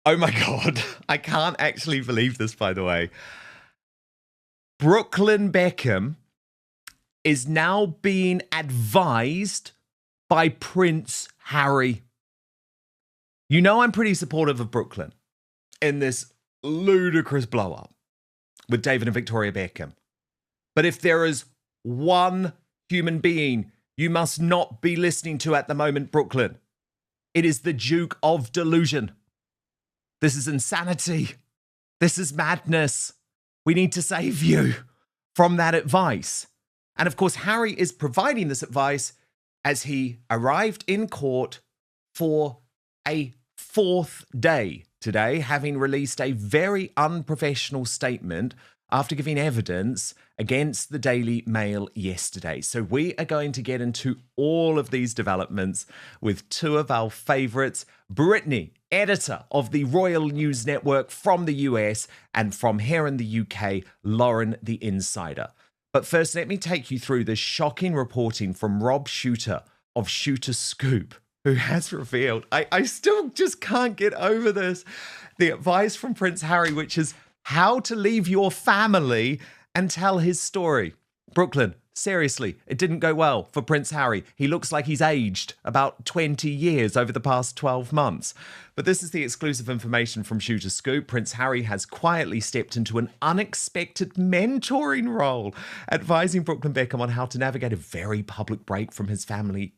Oh my God. I can't actually believe this, by the way. Brooklyn Beckham is now being advised by Prince Harry. You know I'm pretty supportive of Brooklyn in this ludicrous blow-up with David and Victoria Beckham. But if there is one human being you must not be listening to at the moment, Brooklyn, it is the Duke of Delusion. This is insanity. This is madness. We need to save you from that advice. And of course, Harry is providing this advice as he arrived in court for a fourth day today, having released a very unprofessional statement after giving evidence against the Daily Mail yesterday. So we are going to get into all of these developments with two of our favourites, Brittany, editor of the Royal News Network from the US, and from here in the UK, Lauren, the insider. But first, let me take you through the shocking reporting from Rob Shooter of Shooter Scoop, who has revealed, I still just can't get over this, the advice from Prince Harry, which is how to leave your family and tell his story. Brooklyn, seriously, it didn't go well for Prince Harry. He looks like he's aged about 20 years over the past 12 months. But this is the exclusive information from Shooter Scoop. Prince Harry has quietly stepped into an unexpected mentoring role, advising Brooklyn Beckham on how to navigate a very public break from his family.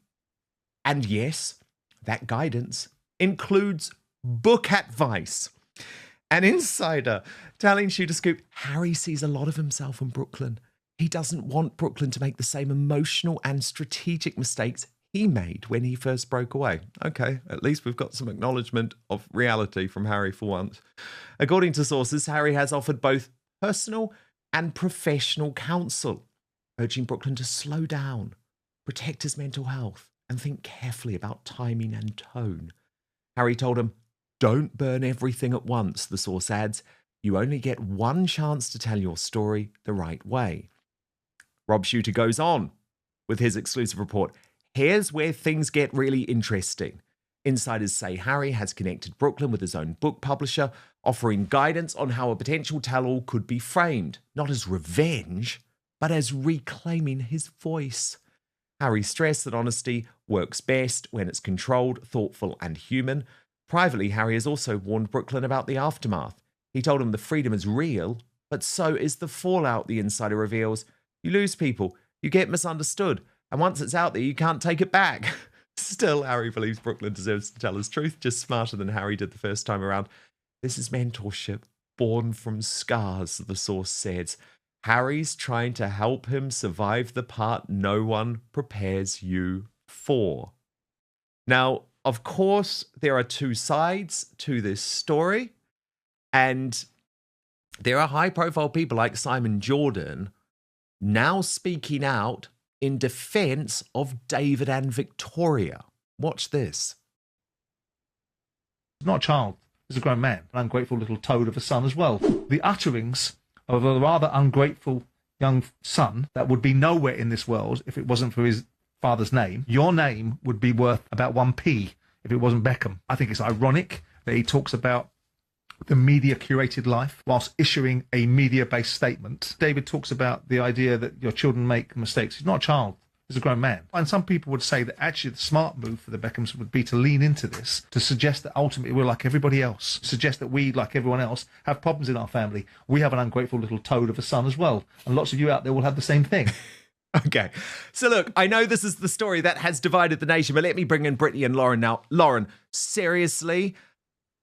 And yes, that guidance includes book advice. An insider telling Shooter Scoop, Harry sees a lot of himself in Brooklyn. He doesn't want Brooklyn to make the same emotional and strategic mistakes he made when he first broke away. Okay, at least we've got some acknowledgement of reality from Harry for once. According to sources, Harry has offered both personal and professional counsel, urging Brooklyn to slow down, protect his mental health, and think carefully about timing and tone. Harry told him, "Don't burn everything at once," the source adds. "You only get one chance to tell your story the right way." Rob Shooter goes on with his exclusive report. Here's where things get really interesting. Insiders say Harry has connected Brooklyn with his own book publisher, offering guidance on how a potential tell-all could be framed, not as revenge, but as reclaiming his voice. Harry stressed that honesty works best when it's controlled, thoughtful, and human. Privately, Harry has also warned Brooklyn about the aftermath. He told him the freedom is real, but so is the fallout, the insider reveals. You lose people, you get misunderstood, and once it's out there, you can't take it back. Still, Harry believes Brooklyn deserves to tell his truth, just smarter than Harry did the first time around. This is mentorship, born from scars, the source says. Harry's trying to help him survive the part no one prepares you for. Now, of course, there are two sides to this story, and there are high-profile people like Simon Jordan now speaking out in defense of David and Victoria. Watch this. He's not a child. He's a grown man, an ungrateful little toad of a son as well. The utterings of a rather ungrateful young son that would be nowhere in this world if it wasn't for his father's name. Your name would be worth about 1p if it wasn't Beckham. I think it's ironic that he talks about the media-curated life whilst issuing a media-based statement. David talks about the idea that your children make mistakes. He's not a child. He's a grown man. And some people would say that actually the smart move for the Beckhams would be to lean into this, to suggest that ultimately we're like everybody else, suggest that we, like everyone else, have problems in our family. We have an ungrateful little toad of a son as well. And lots of you out there will have the same thing. Okay, so look, I know this is the story that has divided the nation, but let me bring in Brittany and Lauren now. Lauren, seriously,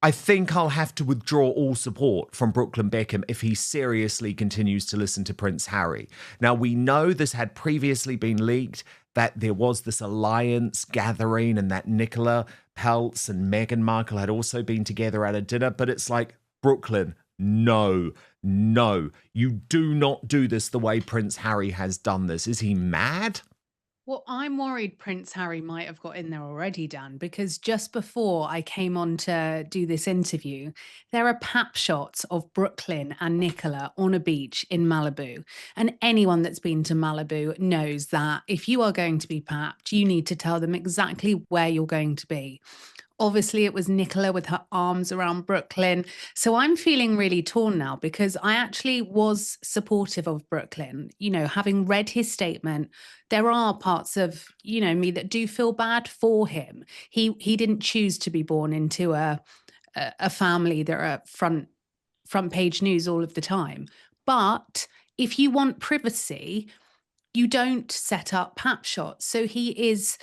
I think I'll have to withdraw all support from Brooklyn Beckham if he seriously continues to listen to Prince Harry. Now, we know this had previously been leaked, that there was this alliance gathering and that Nicola Peltz and Meghan Markle had also been together at a dinner, but it's like, Brooklyn, no, you do not do this the way Prince Harry has done this. Is he mad? Well, I'm worried Prince Harry might have got in there already, Dan, because just before I came on to do this interview, there are pap shots of Brooklyn and Nicola on a beach in Malibu. And anyone that's been to Malibu knows that if you are going to be papped, you need to tell them exactly where you're going to be. Obviously, it was Nicola with her arms around Brooklyn. So I'm feeling really torn now because I actually was supportive of Brooklyn. You know, having read his statement, there are parts of, you know, me that do feel bad for him. He didn't choose to be born into a family that are front page news all of the time. But if you want privacy, you don't set up pap shots. So he is,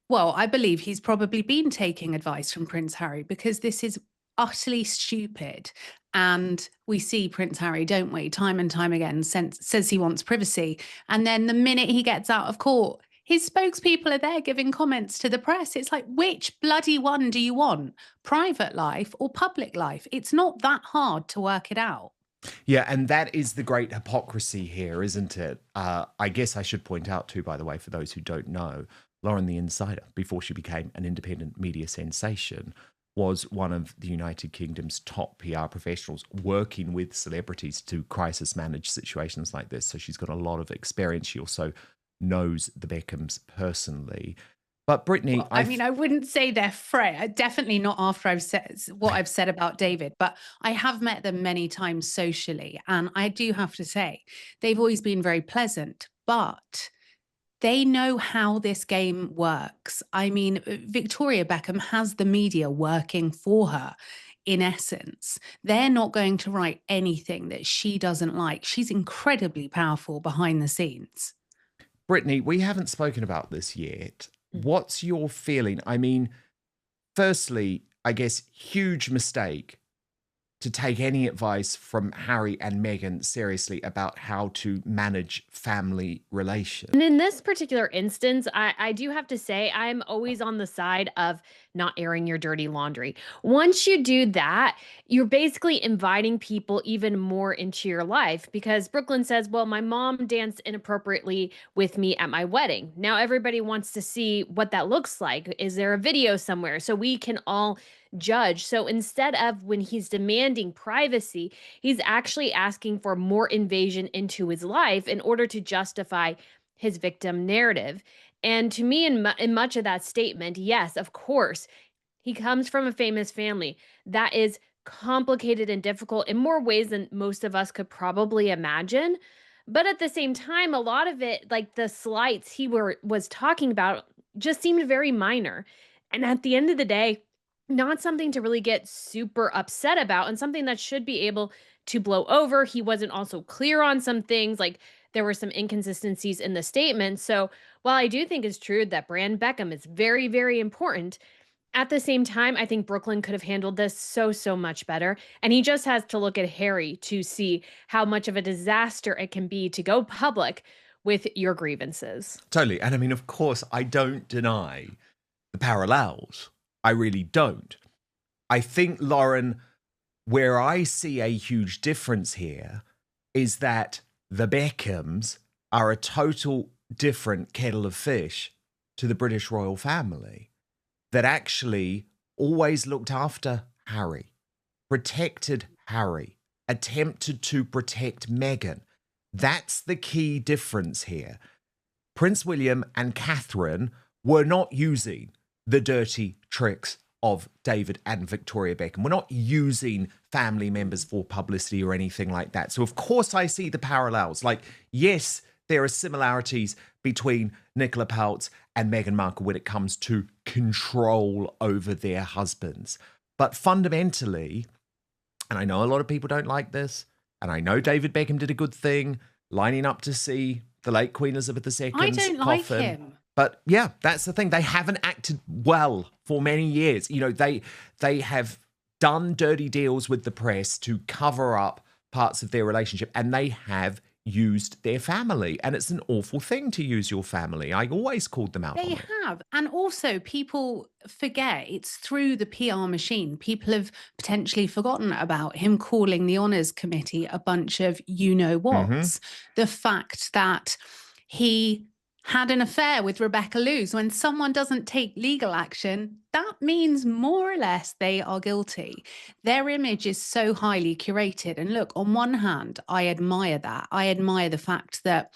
well, I believe he's probably been taking advice from Prince Harry because this is utterly stupid. And we see Prince Harry, don't we, time and time again, says he wants privacy. And then the minute he gets out of court, his spokespeople are there giving comments to the press. It's like, which bloody one do you want? Private life or public life? It's not that hard to work it out. Yeah, and that is the great hypocrisy here, isn't it? I guess I should point out too, by the way, for those who don't know, Lauren the Insider, before she became an independent media sensation, was one of the United Kingdom's top PR professionals working with celebrities to crisis manage situations like this. So she's got a lot of experience. She also knows the Beckhams personally. But Brittany, well, I mean, I wouldn't say they're friends. Definitely not after I've said what I've said about David, but I have met them many times socially. And I do have to say, they've always been very pleasant, but they know how this game works. I mean, Victoria Beckham has the media working for her. In essence, they're not going to write anything that she doesn't like. She's incredibly powerful behind the scenes. Brittany, we haven't spoken about this yet. What's your feeling? I mean, firstly, I guess huge mistake to take any advice from Harry and Meghan seriously about how to manage family relations. And in this particular instance, I do have to say I'm always on the side of not airing your dirty laundry. Once you do that, you're basically inviting people even more into your life because Brooklyn says, well, my mom danced inappropriately with me at my wedding. Now everybody wants to see what that looks like. Is there a video somewhere so we can all judge? So instead of when he's demanding privacy, he's actually asking for more invasion into his life in order to justify his victim narrative. And to me, in much of that statement, yes, of course, he comes from a famous family. That is complicated and difficult in more ways than most of us could probably imagine. But at the same time, a lot of it, like the slights he was talking about, just seemed very minor. And at the end of the day, not something to really get super upset about and something that should be able to blow over. He wasn't also clear on some things, like there were some inconsistencies in the statement. So while I do think it's true that Brand Beckham is very, very important, at the same time, I think Brooklyn could have handled this so much better. And he just has to look at Harry to see how much of a disaster it can be to go public with your grievances. Totally. And I mean, of course, I don't deny the parallels. I really don't. I think, Lauren, where I see a huge difference here is that the Beckhams are a total different kettle of fish to the British royal family that actually always looked after Harry, protected Harry, attempted to protect Meghan. That's the key difference here. Prince William and Catherine were not using the dirty tricks of David and Victoria Beckham. We're not using family members for publicity or anything like that. So, of course, I see the parallels. Like, yes, there are similarities between Nicola Peltz and Meghan Markle when it comes to control over their husbands. But fundamentally, and I know a lot of people don't like this, and I know David Beckham did a good thing lining up to see the late Queen Elizabeth II's I don't like him. But yeah, that's the thing. They haven't acted well for many years. You know, they have done dirty deals with the press to cover up parts of their relationship, and they have used their family. And it's an awful thing to use your family. I always called them out on They it. have. And also, people forget it's through the PR machine. People have potentially forgotten about him calling the Honours Committee a bunch of you-know-whats. The fact that he had an affair with Rebecca Lewis. When someone doesn't take legal action, that means more or less they are guilty. Their image is so highly curated. And look, on one hand, I admire that. I admire the fact that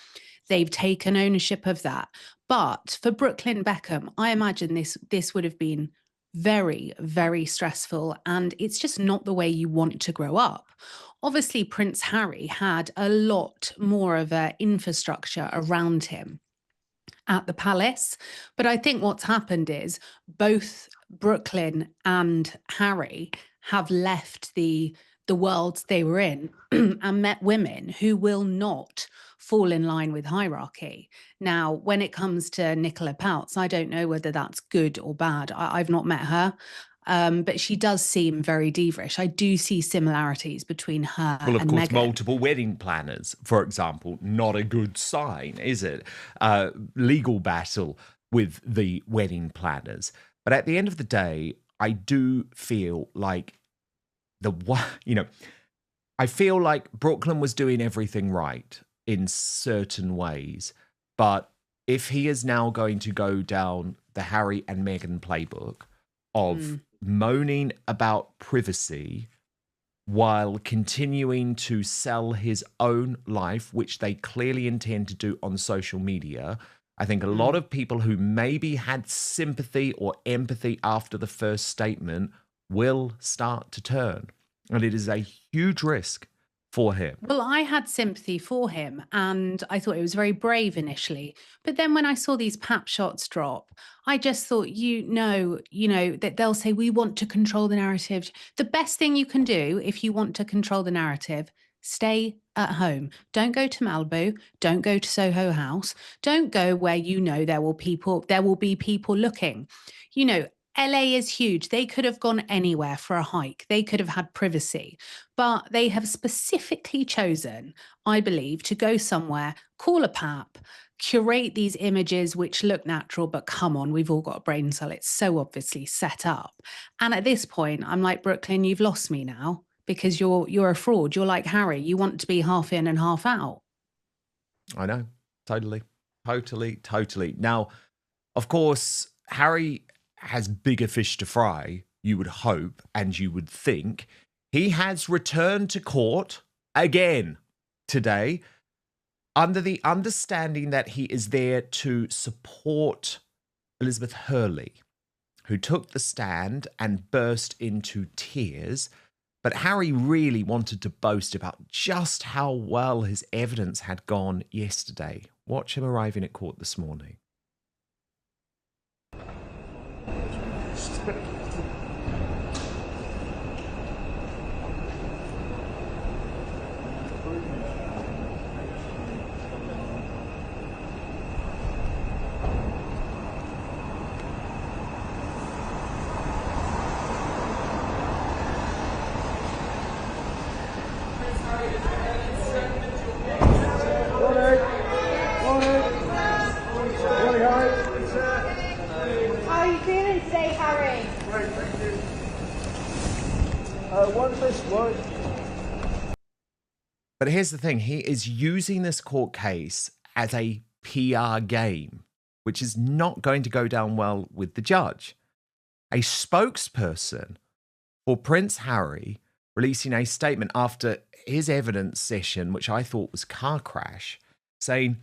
they've taken ownership of that. But for Brooklyn Beckham, I imagine this would have been very, very stressful. And it's just not the way you want to grow up. Obviously, Prince Harry had a lot more of an infrastructure around him at the palace. But I think what's happened is both Brooklyn and Harry have left the worlds they were in and met women who will not fall in line with hierarchy. Now, when it comes to Nicola Peltz, I don't know whether that's good or bad. I've not met her. But she does seem very divish. I do see similarities between her Well, of and course, Meghan. multiple wedding planners, for example, not a good sign, is it? Legal battle with the wedding planners. But at the end of the day, I do feel like I feel like Brooklyn was doing everything right in certain ways. But if he is now going to go down the Harry and Meghan playbook of moaning about privacy while continuing to sell his own life, which they clearly intend to do on social media, I think a lot of people who maybe had sympathy or empathy after the first statement will start to turn. And it is a huge risk for him. Well, I had sympathy for him and I thought it was very brave initially. But then when I saw these pap shots drop, I just thought, that they'll say, we want to control the narrative. The best thing you can do if you want to control the narrative, stay at home. Don't go to Malibu. Don't go to Soho House. Don't go where there will be people looking. LA is huge. They could have gone anywhere for a hike. They could have had privacy, but they have specifically chosen, I believe, to go somewhere, call a pap, curate these images which look natural, but come on, we've all got a brain cell. It's so obviously set up. And at this point, I'm like, Brooklyn, you've lost me now because you're a fraud. You're like Harry. You want to be half in and half out. I know. Totally. Now, of course, Harry has bigger fish to fry, you would hope, and you would think. He has returned to court again today under the understanding that he is there to support Elizabeth Hurley, who took the stand and burst into tears. But Harry really wanted to boast about just how well his evidence had gone yesterday. Watch him arriving at court this morning. But here's the thing, he is using this court case as a PR game, which is not going to go down well with the judge. A spokesperson for Prince Harry releasing a statement after his evidence session, which I thought was car crash, saying,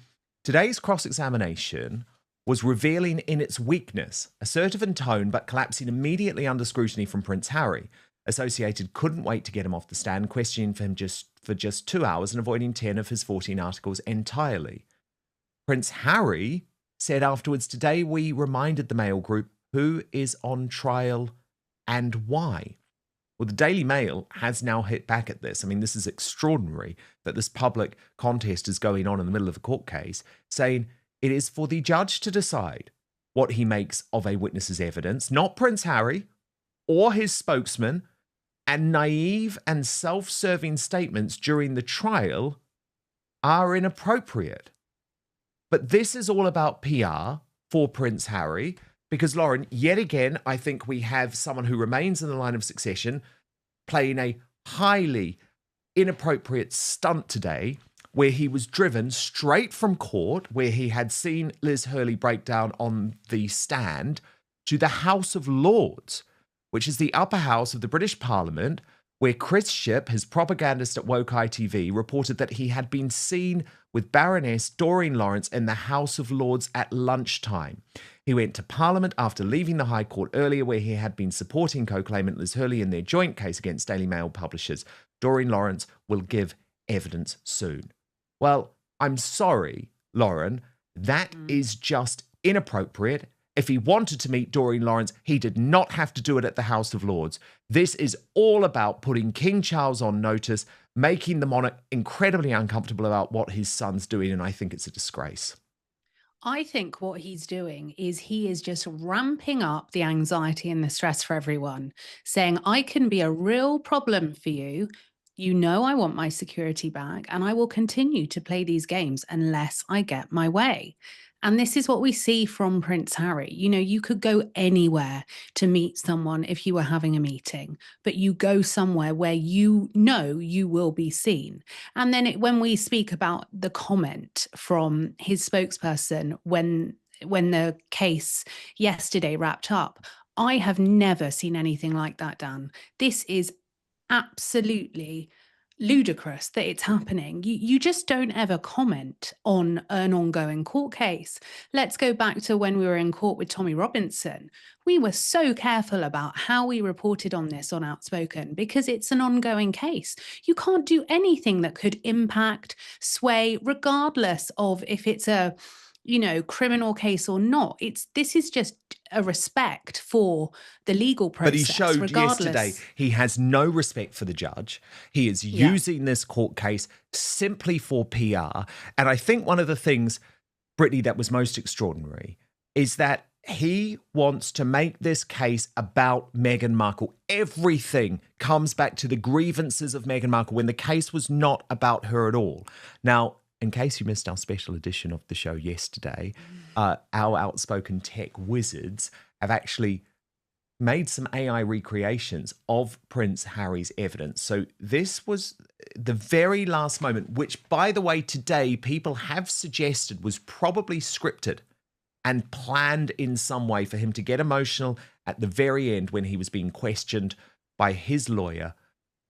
today's cross-examination was revealing in its weakness, assertive in tone, but collapsing immediately under scrutiny from Prince Harry. Associated couldn't wait to get him off the stand, questioning for him for just 2 hours and avoiding 10 of his 14 articles entirely. Prince Harry said afterwards, today we reminded the Mail Group who is on trial and why. Well, the Daily Mail has now hit back at this. I mean, this is extraordinary that this public contest is going on in the middle of a court case, saying it is for the judge to decide what he makes of a witness's evidence, not Prince Harry or his spokesman, and naive and self-serving statements during the trial are inappropriate. But this is all about PR for Prince Harry, because, Lauren, yet again, I think we have someone who remains in the line of succession playing a highly inappropriate stunt today, where he was driven straight from court, where he had seen Liz Hurley break down on the stand, to the House of Lords, which is the upper house of the British Parliament, where Chris Shipp, his propagandist at Woke ITV, reported that he had been seen with Baroness Doreen Lawrence in the House of Lords at lunchtime. He went to Parliament after leaving the High Court earlier, where he had been supporting co-claimant Liz Hurley in their joint case against Daily Mail publishers. Doreen Lawrence will give evidence soon. Well, I'm sorry, Lauren, that is just inappropriate. If he wanted to meet Doreen Lawrence, he did not have to do it at the House of Lords. This is all about putting King Charles on notice, making the monarch incredibly uncomfortable about what his son's doing, and I think it's a disgrace. I think what he's doing is he is just ramping up the anxiety and the stress for everyone, saying, I can be a real problem for you. You know, I want my security back, and I will continue to play these games unless I get my way. And this is what we see from Prince Harry. You know, you could go anywhere to meet someone if you were having a meeting, but you go somewhere where you know you will be seen. And then when we speak about the comment from his spokesperson when the case yesterday wrapped up, I have never seen anything like that, Dan. This is absolutely ludicrous that it's happening. You just don't ever comment on an ongoing court case. Let's go back to when we were in court with Tommy Robinson. We were so careful about how we reported on this on Outspoken because it's an ongoing case. You can't do anything that could impact, sway, regardless of if it's a criminal case or not. This is just a respect for the legal process. But he showed regardless. Yesterday he has no respect for the judge. He is using this court case simply for PR. And I think one of the things, Brittany, that was most extraordinary is that he wants to make this case about Meghan Markle. Everything comes back to the grievances of Meghan Markle when the case was not about her at all. Now, in case you missed our special edition of the show yesterday, our Outspoken tech wizards have actually made some AI recreations of Prince Harry's evidence. So this was the very last moment, which, by the way, today people have suggested was probably scripted and planned in some way for him to get emotional at the very end when he was being questioned by his lawyer,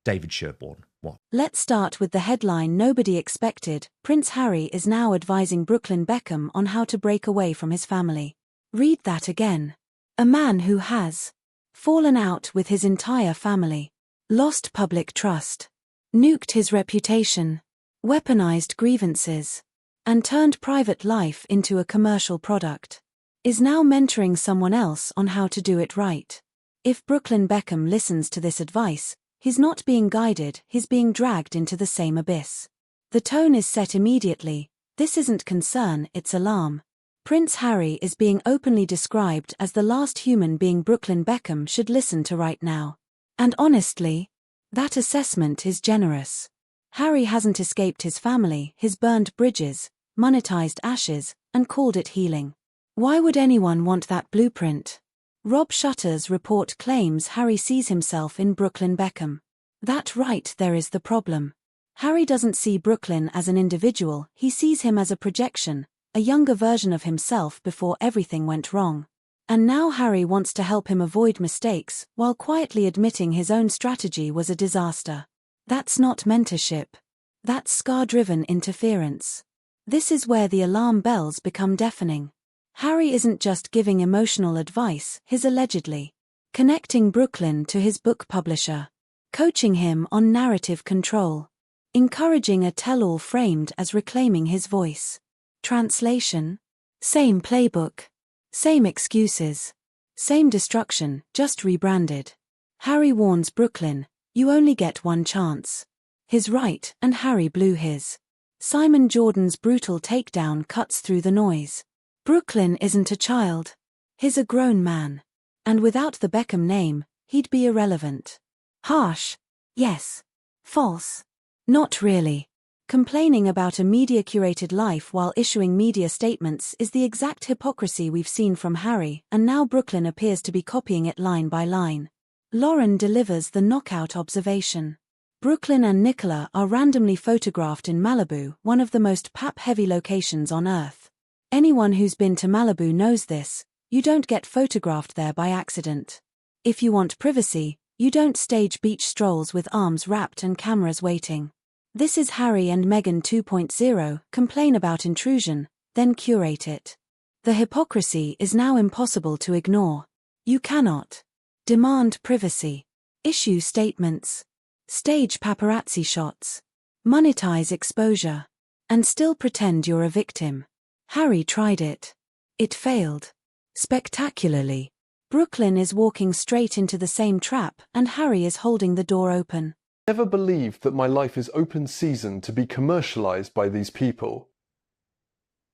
David Sherborne. What? Let's start with the headline nobody expected. Prince Harry is now advising Brooklyn Beckham on how to break away from his family. Read that again. A man who has fallen out with his entire family, lost public trust, nuked his reputation, weaponized grievances, and turned private life into a commercial product, is now mentoring someone else on how to do it right. If Brooklyn Beckham listens to this advice, he's not being guided, he's being dragged into the same abyss. The tone is set immediately. This isn't concern, it's alarm. Prince Harry is being openly described as the last human being Brooklyn Beckham should listen to right now. And honestly, that assessment is generous. Harry hasn't escaped his family, his burned bridges, monetized ashes, and called it healing. Why would anyone want that blueprint? Rob Shutter's report claims Harry sees himself in Brooklyn Beckham. That right there is the problem. Harry doesn't see Brooklyn as an individual, he sees him as a projection, a younger version of himself before everything went wrong. And now Harry wants to help him avoid mistakes, while quietly admitting his own strategy was a disaster. That's not mentorship. That's scar-driven interference. This is where the alarm bells become deafening. Harry isn't just giving emotional advice, he's allegedly connecting Brooklyn to his book publisher, coaching him on narrative control, encouraging a tell-all framed as reclaiming his voice. Translation: same playbook, same excuses, same destruction, just rebranded. Harry warns Brooklyn, you only get one chance. His right, and Harry blew his. Simon Jordan's brutal takedown cuts through the noise. Brooklyn isn't a child. He's a grown man. And without the Beckham name, he'd be irrelevant. Harsh? Yes. False? Not really. Complaining about a media-curated life while issuing media statements is the exact hypocrisy we've seen from Harry, and now Brooklyn appears to be copying it line by line. Lauren delivers the knockout observation. Brooklyn and Nicola are randomly photographed in Malibu, one of the most pap-heavy locations on Earth. Anyone who's been to Malibu knows this. You don't get photographed there by accident. If you want privacy, you don't stage beach strolls with arms wrapped and cameras waiting. This is Harry and Meghan 2.0, complain about intrusion, then curate it. The hypocrisy is now impossible to ignore. You cannot demand privacy, issue statements, stage paparazzi shots, monetize exposure, and still pretend you're a victim. Harry tried it. It failed. Spectacularly. Brooklyn is walking straight into the same trap, and Harry is holding the door open. I never believed that my life is open season to be commercialized by these people.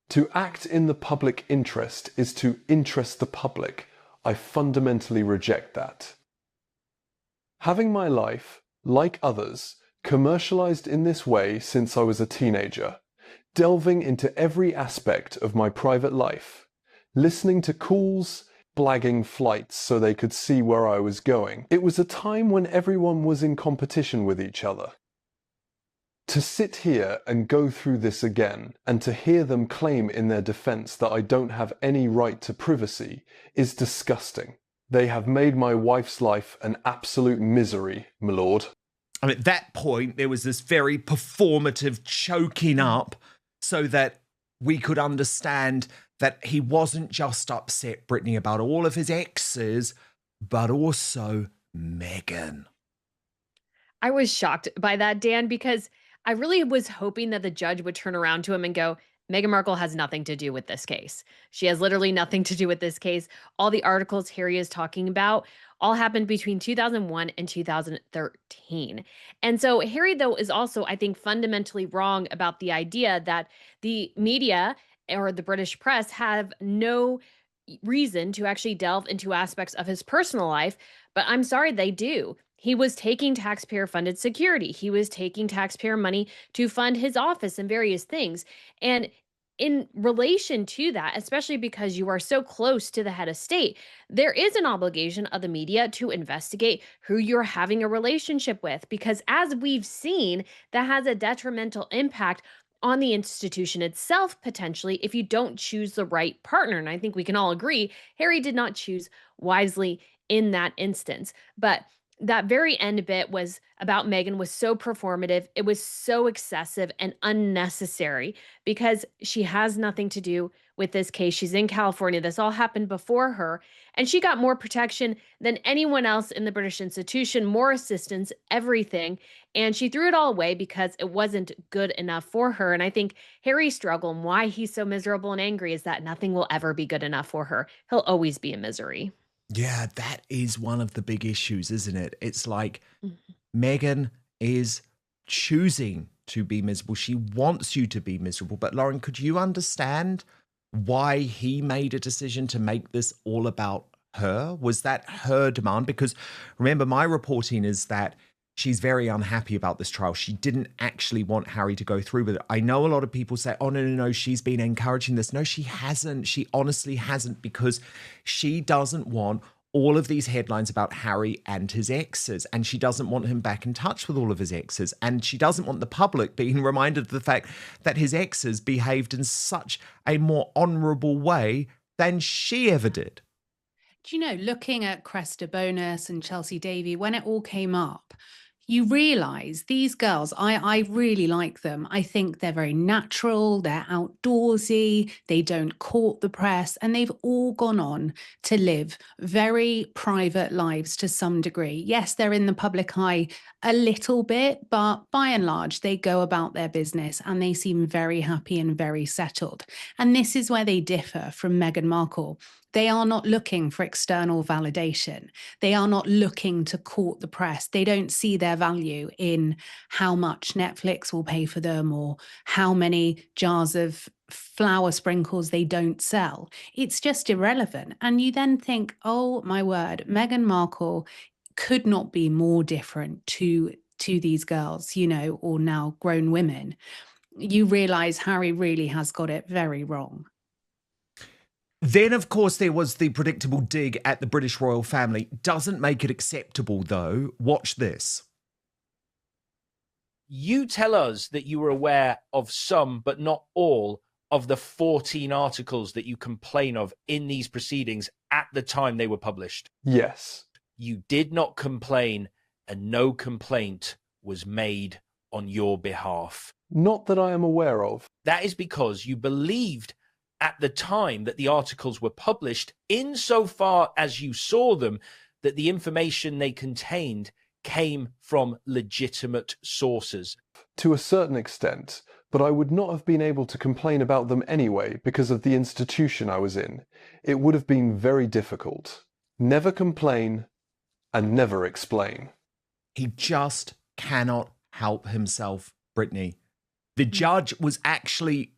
To act in the public interest is to interest the public. I fundamentally reject that. Having my life, like others, commercialized in this way since I was a teenager, delving into every aspect of my private life, listening to calls, blagging flights so they could see where I was going. It was a time when everyone was in competition with each other. To sit here and go through this again, and to hear them claim in their defense that I don't have any right to privacy, is disgusting. They have made my wife's life an absolute misery, my lord. And at that point, there was this very performative choking up so that we could understand that he wasn't just upset, Brittany, about all of his exes, but also Meghan. I was shocked by that, Dan, because I really was hoping that the judge would turn around to him and go, Meghan Markle has nothing to do with this case. She has literally nothing to do with this case. All the articles Harry is talking about all happened between 2001 and 2013. And so Harry, though, is also, I think, fundamentally wrong about the idea that the media or the British press have no reason to actually delve into aspects of his personal life. But I'm sorry, they do. He was taking taxpayer-funded security. He was taking taxpayer money to fund his office and various things. And in relation to that, especially because you are so close to the head of state, there is an obligation of the media to investigate who you're having a relationship with, because as we've seen, that has a detrimental impact on the institution itself, potentially, if you don't choose the right partner. And I think we can all agree, Harry did not choose wisely in that instance. But that very end bit was about Meghan was so performative. It was so excessive and unnecessary because she has nothing to do with this case. She's in California. This all happened before her, and she got more protection than anyone else in the British institution, more assistance, everything. And she threw it all away because it wasn't good enough for her. And I think Harry's struggle and why he's so miserable and angry is that nothing will ever be good enough for her. He'll always be in misery. Yeah, that is one of the big issues, isn't it? It's like Meghan is choosing to be miserable. She wants you to be miserable. But Lauren, could you understand why he made a decision to make this all about her? Was that her demand? Because remember, my reporting is that she's very unhappy about this trial. She didn't actually want Harry to go through with it. I know a lot of people say, oh, no, she's been encouraging this. No, she hasn't. She honestly hasn't, because she doesn't want all of these headlines about Harry and his exes, and she doesn't want him back in touch with all of his exes, and she doesn't want the public being reminded of the fact that his exes behaved in such a more honourable way than she ever did. Do you know, looking at Cresta Bonus and Chelsea Davy, when it all came up, you realize these girls, I really like them. I think they're very natural, they're outdoorsy, they don't court the press, and they've all gone on to live very private lives to some degree. Yes, they're in the public eye a little bit, but by and large, they go about their business and they seem very happy and very settled. And this is where they differ from Meghan Markle. They are not looking for external validation. They are not looking to court the press. They don't see their value in how much Netflix will pay for them or how many jars of flour sprinkles they don't sell. It's just irrelevant. And you then think, oh my word, Meghan Markle could not be more different to these girls, you know, or now grown women. You realize Harry really has got it very wrong. Then, of course, there was the predictable dig at the British royal family. Doesn't make it acceptable, though. Watch this. You tell us that you were aware of some, but not all, of the 14 articles that you complain of in these proceedings at the time they were published. Yes. You did not complain, and no complaint was made on your behalf. Not that I am aware of. That is because you believed at the time that the articles were published, insofar as you saw them, that the information they contained came from legitimate sources. To a certain extent, but I would not have been able to complain about them anyway because of the institution I was in. It would have been very difficult. Never complain and never explain. He just cannot help himself, Brittany. The judge was actually,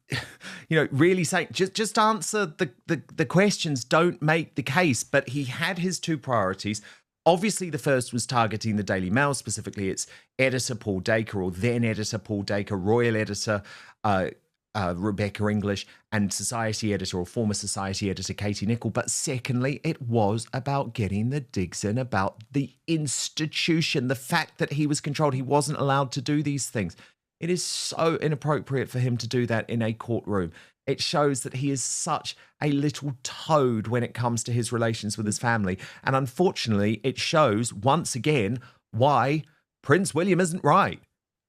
really saying, just answer the questions, don't make the case. But he had his two priorities. Obviously, the first was targeting the Daily Mail, specifically its editor, Paul Dacre, or then editor, Paul Dacre, royal editor, Rebecca English, and society editor, or former society editor, Katie Nicholl. But secondly, it was about getting the digs in about the institution, the fact that he was controlled. He wasn't allowed to do these things. It is so inappropriate for him to do that in a courtroom. It shows that he is such a little toad when it comes to his relations with his family. And unfortunately, it shows once again why Prince William isn't right.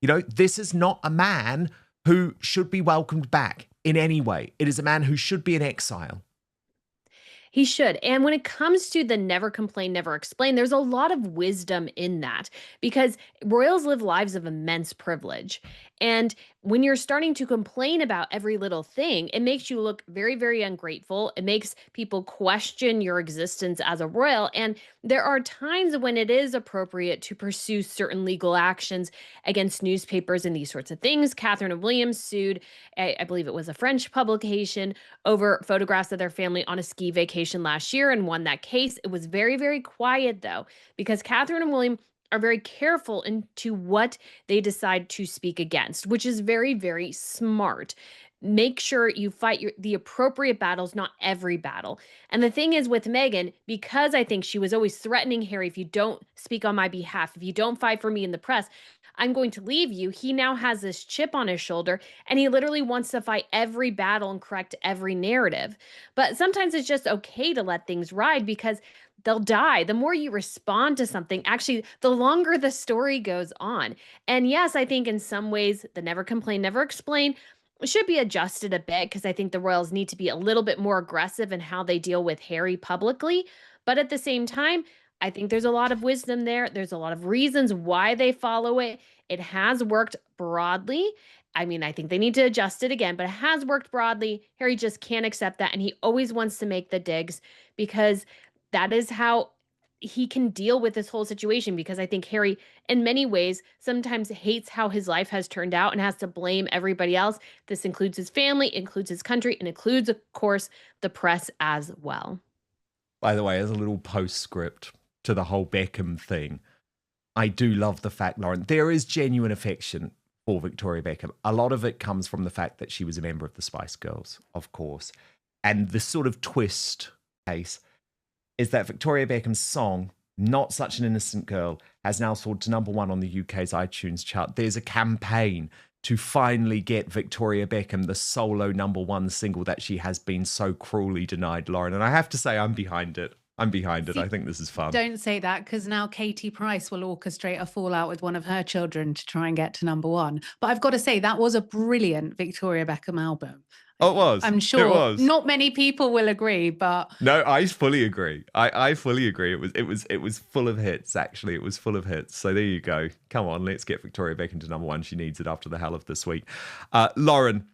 This is not a man who should be welcomed back in any way. It is a man who should be in exile. He should. And when it comes to the never complain, never explain, there's a lot of wisdom in that because royals live lives of immense privilege. And when you're starting to complain about every little thing, it makes you look very, very ungrateful. It makes people question your existence as a royal. And there are times when it is appropriate to pursue certain legal actions against newspapers and these sorts of things. Catherine and William sued, I believe it was a French publication, over photographs of their family on a ski vacation last year and won that case. It was very, very quiet, though, because Catherine and William are very careful into what they decide to speak against, which is very, very smart. Make sure you fight the appropriate battles, not every battle. And the thing is with Meghan, because I think she was always threatening Harry, if you don't speak on my behalf, if you don't fight for me in the press, I'm going to leave you. He now has this chip on his shoulder and he literally wants to fight every battle and correct every narrative. But sometimes it's just okay to let things ride because they'll die. The more you respond to something, actually, the longer the story goes on. And yes, I think in some ways, the never complain, never explain should be adjusted a bit because I think the royals need to be a little bit more aggressive in how they deal with Harry publicly. But at the same time, I think there's a lot of wisdom there. There's a lot of reasons why they follow it. It has worked broadly. I mean, I think they need to adjust it again, but it has worked broadly. Harry just can't accept that. And he always wants to make the digs because that is how he can deal with this whole situation, because I think Harry, in many ways, sometimes hates how his life has turned out and has to blame everybody else. This includes his family, includes his country, and includes, of course, the press as well. By the way, as a little postscript to the whole Beckham thing, I do love the fact, Lauren, there is genuine affection for Victoria Beckham. A lot of it comes from the fact that she was a member of the Spice Girls, of course. And the sort of twist case is that Victoria Beckham's song, Not Such an Innocent Girl, has now soared to #1 on the UK's iTunes chart. There's a campaign to finally get Victoria Beckham the solo #1 single that she has been so cruelly denied, Lauren. And I have to say, I'm behind it. I'm behind it. I think this is fun. Don't say that, because now Katie Price will orchestrate a fallout with one of her children to try and get to #1. But I've got to say, that was a brilliant Victoria Beckham album. Oh, it was. I'm sure it was. Not many people will agree, but no, I fully agree. I fully agree. It was full of hits. Actually, it was full of hits. So there you go. Come on, let's get Victoria Beckham to #1. She needs it after the hell of this week. Lauren,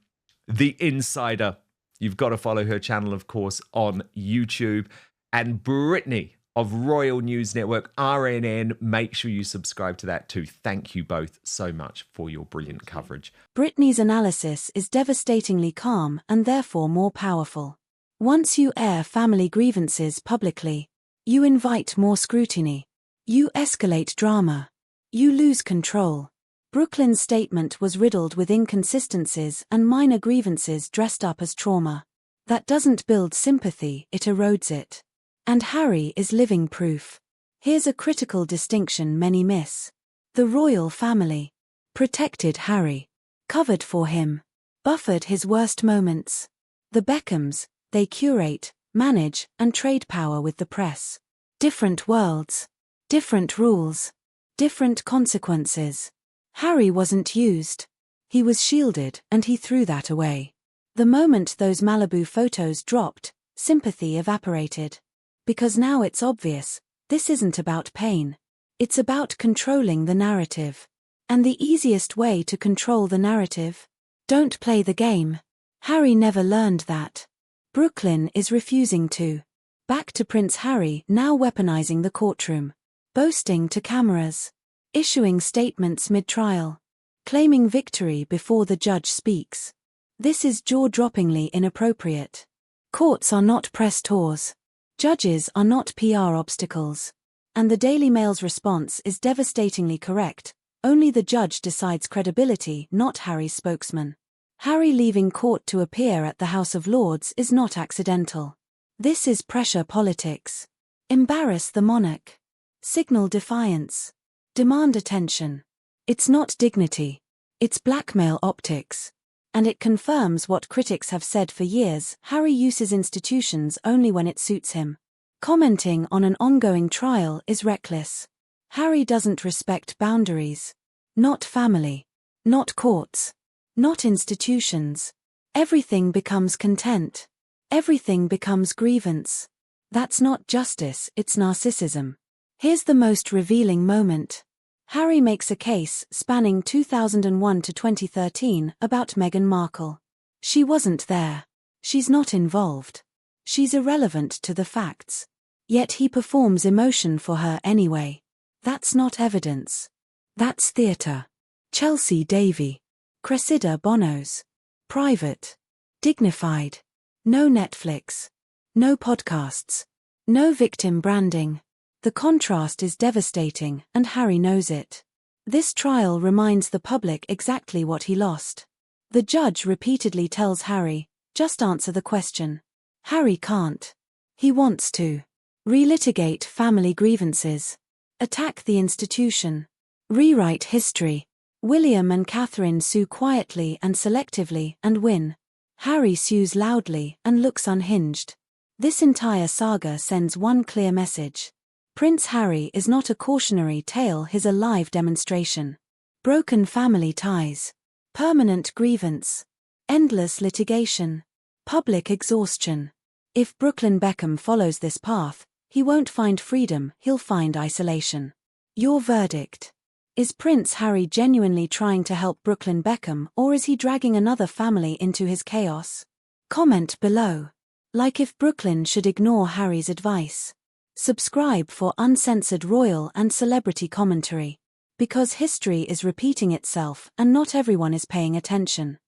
the Insider. You've got to follow her channel, of course, on YouTube. And Brittany of Royal News Network, RNN. Make sure you subscribe to that too. Thank you both so much for your brilliant coverage. Brittany's analysis is devastatingly calm and therefore more powerful. Once you air family grievances publicly, you invite more scrutiny. You escalate drama. You lose control. Brooklyn's statement was riddled with inconsistencies and minor grievances dressed up as trauma. That doesn't build sympathy, it erodes it. And Harry is living proof. Here's a critical distinction many miss. The royal family protected Harry, covered for him, buffered his worst moments. The Beckhams, they curate, manage, and trade power with the press. Different worlds, different rules, different consequences. Harry wasn't used. He was shielded, and he threw that away. The moment those Malibu photos dropped, sympathy evaporated. Because now it's obvious, this isn't about pain. It's about controlling the narrative. And the easiest way to control the narrative? Don't play the game. Harry never learned that. Brooklyn is refusing to. Back to Prince Harry now weaponizing the courtroom. Boasting to cameras. Issuing statements mid-trial. Claiming victory before the judge speaks. This is jaw-droppingly inappropriate. Courts are not press tours. Judges are not PR obstacles. And the Daily Mail's response is devastatingly correct. Only the judge decides credibility, not Harry's spokesman. Harry leaving court to appear at the House of Lords is not accidental. This is pressure politics. Embarrass the monarch. Signal defiance. Demand attention. It's not dignity. It's blackmail optics. And it confirms what critics have said for years: Harry uses institutions only when it suits him. Commenting on an ongoing trial is reckless. Harry doesn't respect boundaries. Not family. Not courts. Not institutions. Everything becomes content. Everything becomes grievance. That's not justice, it's narcissism. Here's the most revealing moment. Harry makes a case spanning 2001 to 2013 about Meghan Markle. She wasn't there. She's not involved. She's irrelevant to the facts. Yet he performs emotion for her anyway. That's not evidence. That's theatre. Chelsea Davy. Cressida Bonos. Private. Dignified. No Netflix. No podcasts. No victim branding. The contrast is devastating, and Harry knows it. This trial reminds the public exactly what he lost. The judge repeatedly tells Harry, just answer the question. Harry can't. He wants to. Relitigate family grievances. Attack the institution. Rewrite history. William and Catherine sue quietly and selectively and win. Harry sues loudly and looks unhinged. This entire saga sends one clear message. Prince Harry is not a cautionary tale, he's a live demonstration. Broken family ties. Permanent grievance. Endless litigation. Public exhaustion. If Brooklyn Beckham follows this path, he won't find freedom, he'll find isolation. Your verdict. Is Prince Harry genuinely trying to help Brooklyn Beckham, or is he dragging another family into his chaos? Comment below. Like if Brooklyn should ignore Harry's advice. Subscribe for uncensored royal and celebrity commentary. Because history is repeating itself and not everyone is paying attention.